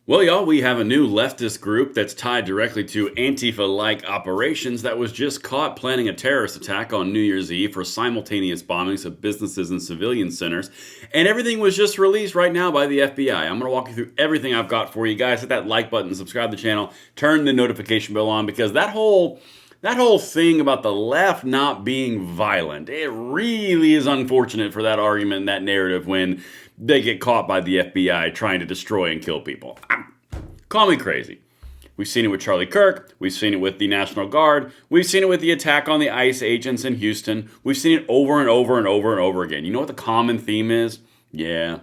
Well, y'all, we have a new leftist group that's tied directly to Antifa-like operations that was just caught planning a terrorist attack on New Year's Eve for simultaneous bombings of businesses and civilian centers. And everything was just released right now by the FBI. I'm going to walk you through everything I've got for you guys. Hit that like button, subscribe to the channel, turn the notification bell on, because that whole thing about the left not being violent, it really is unfortunate for that argument and that narrative when they get caught by the FBI trying to destroy and kill people. Call me crazy. We've seen it with Charlie Kirk. We've seen it with the National Guard. We've seen it with the attack on the ICE agents in Houston. We've seen it over and over and over and over again. You know what the common theme is? Yeah.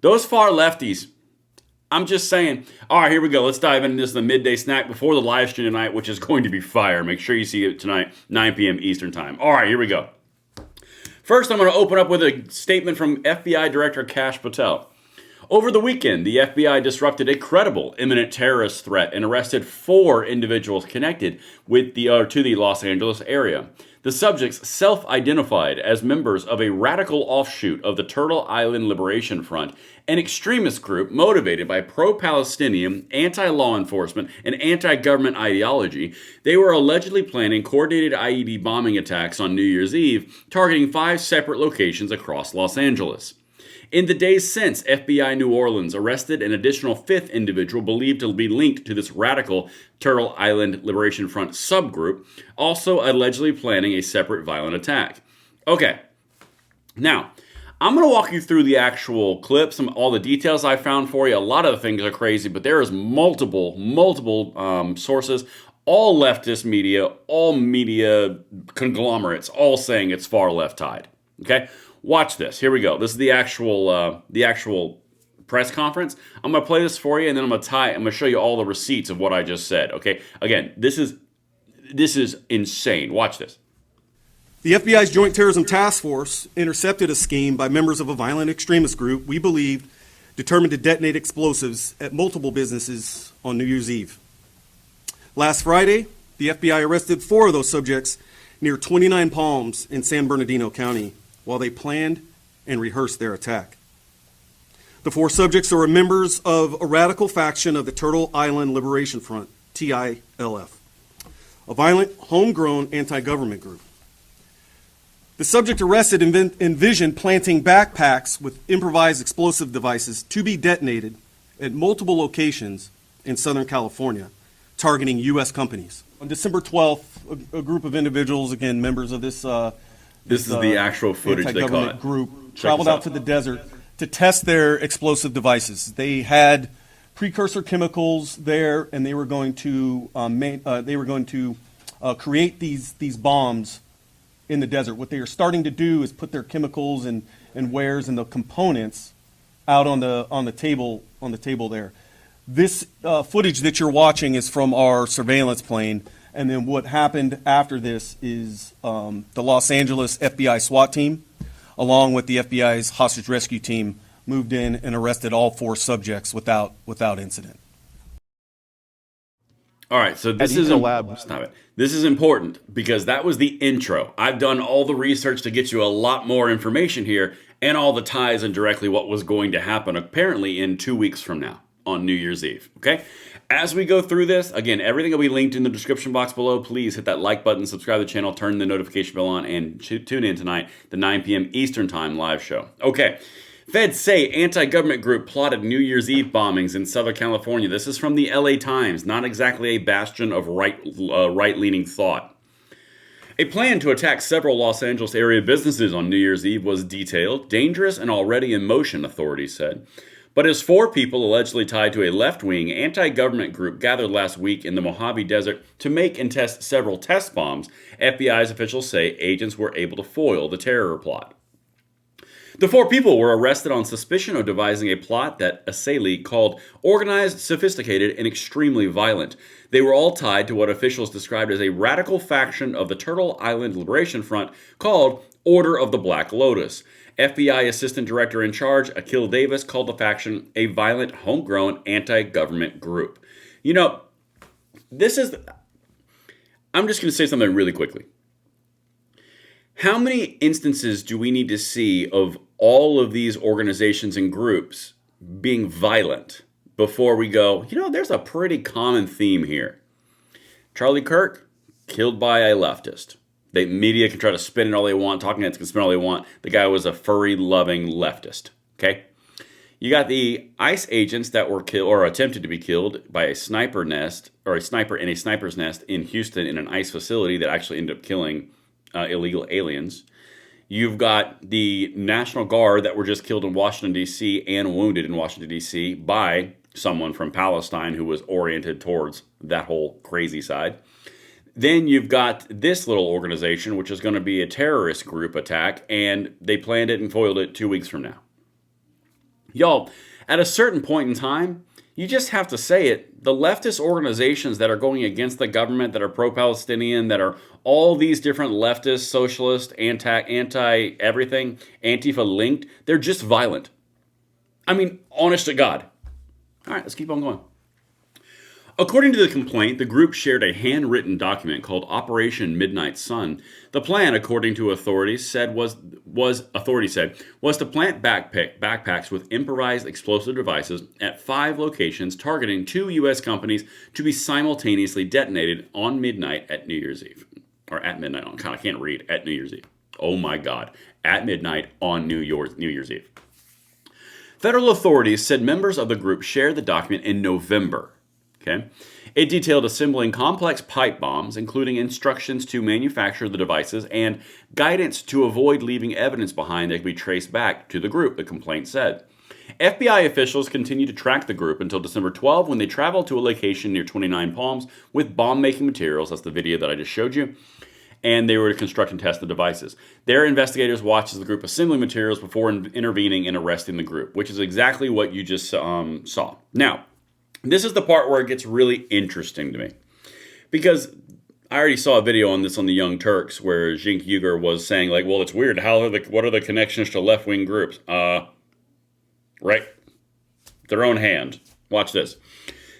Those far lefties. I'm just saying. All right, here we go. Let's dive into this, the midday snack before the live stream tonight, which is going to be fire. Make sure you see it tonight, 9 p.m. Eastern Time. All right, here we go. First, I'm going to open up with a statement from FBI Director Kash Patel. Over the weekend, the FBI disrupted a credible imminent terrorist threat and arrested 4 individuals connected with to the Los Angeles area. The subjects self-identified as members of a radical offshoot of the Turtle Island Liberation Front, an extremist group motivated by pro-Palestinian, anti-law enforcement, and anti-government ideology. They were allegedly planning coordinated IED bombing attacks on New Year's Eve, targeting 5 separate locations across Los Angeles. In the days since, FBI New Orleans arrested an additional 5th individual believed to be linked to this radical Turtle Island Liberation Front subgroup, also allegedly planning a separate violent attack. Okay, now, I'm going to walk you through the actual clips, all the details I found for you. A lot of the things are crazy, but there is multiple sources, all leftist media, all media conglomerates, all saying it's far left tied. Okay? Watch this. Here we go. This is the actual press conference. I'm going to play this for you, and then I'm going to show you all the receipts of what I just said. Okay. Again, this is insane. Watch this. The FBI's Joint Terrorism Task Force intercepted a scheme by members of a violent extremist group we believed determined to detonate explosives at multiple businesses on New Year's Eve. Last Friday, the FBI arrested 4 of those subjects near 29 Palms in San Bernardino County while they planned and rehearsed their attack. The 4 subjects are members of a radical faction of the Turtle Island Liberation Front, TILF, a violent, homegrown anti-government group. The subject arrested envisioned planting backpacks with improvised explosive devices to be detonated at multiple locations in Southern California, targeting U.S. companies. On December 12th, a group of individuals, again, members of this is the actual footage they caught. Group traveled out to the desert to test their explosive devices. They had precursor chemicals there, and they were going to create these bombs in the desert. What they are starting to do is put their chemicals and wares and the components out on the table there. This footage that you're watching is from our surveillance plane. And then what happened after this is the Los Angeles FBI SWAT team, along with the FBI's hostage rescue team, moved in and arrested all 4 subjects without incident. All right, so this is stop it. This is important because that was the intro. I've done all the research to get you a lot more information here and all the ties and directly what was going to happen apparently in 2 weeks from now on New Year's Eve. Okay? As we go through this, again, everything will be linked in the description box below. Please hit that like button, subscribe to the channel, turn the notification bell on, and tune in tonight, the 9 p.m. Eastern Time live show. Okay. Feds say anti-government group plotted New Year's Eve bombings in Southern California. This is from the LA Times, not exactly a bastion of right-leaning thought. A plan to attack several Los Angeles area businesses on New Year's Eve was detailed, dangerous, and already in motion, authorities said. But as 4 people allegedly tied to a left-wing anti-government group gathered last week in the Mojave Desert to make and test several test bombs, FBI's officials say agents were able to foil the terror plot. The 4 people were arrested on suspicion of devising a plot that assailee called organized, sophisticated, and extremely violent. They were all tied to what officials described as a radical faction of the Turtle Island Liberation Front called Order of the Black Lotus. FBI Assistant Director in charge, Akil Davis, called the faction a violent, homegrown, anti-government group. You know, I'm just going to say something really quickly. How many instances do we need to see of all of these organizations and groups being violent before we go, there's a pretty common theme here. Charlie Kirk, killed by a leftist. The media can try to spin it all they want, talking heads can spin all they want. The guy was a furry-loving leftist, okay? You got the ICE agents that were killed or attempted to be killed by a sniper nest or a sniper in a sniper's nest in Houston in an ICE facility that actually ended up killing illegal aliens. You've got the National Guard that were just killed in Washington, D.C. and wounded in Washington, D.C. by someone from Palestine who was oriented towards that whole crazy side. Then you've got this little organization, which is going to be a terrorist group attack, and they planned it and foiled it 2 weeks from now. Y'all, at a certain point in time, you just have to say it. The leftist organizations that are going against the government, that are pro-Palestinian, that are all these different leftist, socialist, anti-everything, Antifa linked, they're just violent. I mean, honest to God. All right, let's keep on going. According to the complaint, the group shared a handwritten document called Operation Midnight Sun. The plan, according to authorities, was to plant backpacks with improvised explosive devices at 5 locations targeting 2 U.S. companies to be simultaneously detonated on midnight at New Year's Eve. Or at midnight on, I can't read, at New Year's Eve. Oh my God, at midnight on New Year's Eve. Federal authorities said members of the group shared the document in November. Okay. It detailed assembling complex pipe bombs, including instructions to manufacture the devices and guidance to avoid leaving evidence behind that could be traced back to the group, the complaint said. FBI officials continued to track the group until December 12 when they traveled to a location near 29 Palms with bomb-making materials. That's the video that I just showed you. And they were to construct and test the devices. Their investigators watched as the group assembling materials before intervening and arresting the group, which is exactly what you just saw. Now, this is the part where it gets really interesting to me, because I already saw a video on this on the Young Turks where Cenk Uygur was saying, like, well, it's weird. What are the connections to left-wing groups? Right. Their own hand. Watch this.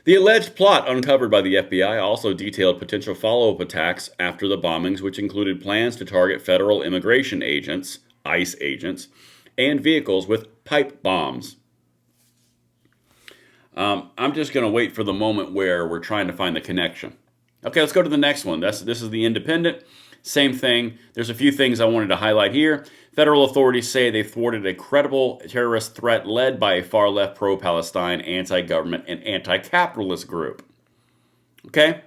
The alleged plot uncovered by the FBI also detailed potential follow-up attacks after the bombings, which included plans to target federal immigration agents, ICE agents, and vehicles with pipe bombs. I'm just going to wait for the moment where we're trying to find the connection. Okay, let's go to the next one. This is the Independent. Same thing. There's a few things I wanted to highlight here. Federal authorities say they thwarted a credible terrorist threat led by a far-left pro-Palestine, anti-government, and anti-capitalist group. Okay?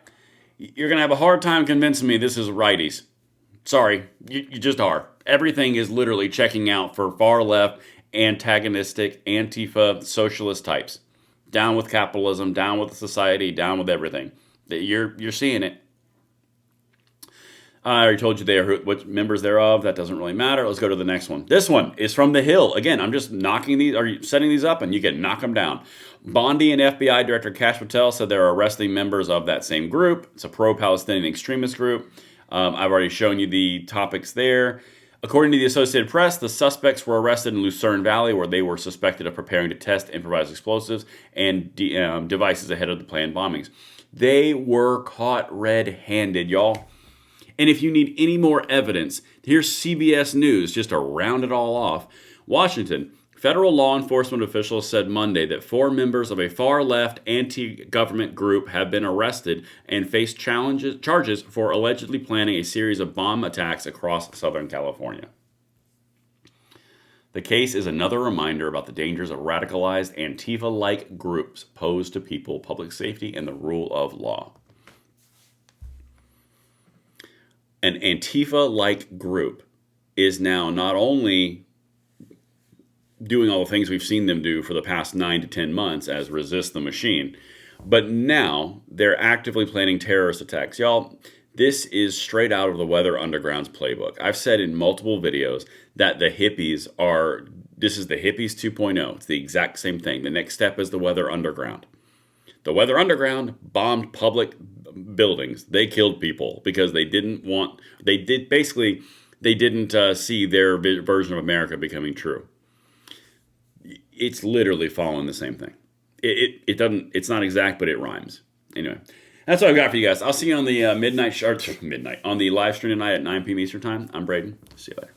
You're going to have a hard time convincing me this is righties. Sorry, you just are. Everything is literally checking out for far-left, antagonistic, Antifa, socialist types. Down with capitalism, down with society, down with everything. You're seeing it. I already told you they are what members thereof. That doesn't really matter. Let's go to the next one. This one is from The Hill. Again, I'm just setting these up, and you can knock them down. Bondi and FBI Director Kash Patel said they're arresting members of that same group. It's a pro-Palestinian extremist group. I've already shown you the topics there. According to the Associated Press, the suspects were arrested in Lucerne Valley, where they were suspected of preparing to test improvised explosives and devices ahead of the planned bombings. They were caught red-handed, y'all. And if you need any more evidence, here's CBS News, just to round it all off. Washington. Federal law enforcement officials said Monday that 4 members of a far-left anti-government group have been arrested and face charges for allegedly planning a series of bomb attacks across Southern California. The case is another reminder about the dangers of radicalized Antifa-like groups pose to people, public safety, and the rule of law. An Antifa-like group is now not only doing all the things we've seen them do for the past 9 to 10 months as resist the machine, but now they're actively planning terrorist attacks. Y'all, this is straight out of the Weather Underground's playbook. I've said in multiple videos that this is the hippies 2.0. It's the exact same thing. The next step is the Weather Underground. The Weather Underground bombed public buildings. They killed people because they didn't see their version of America becoming true. It's literally following the same thing. It's not exact, but it rhymes. Anyway, that's what I've got for you guys. I'll see you on the on the live stream tonight at 9 p.m. Eastern Time. I'm Braden. See you later.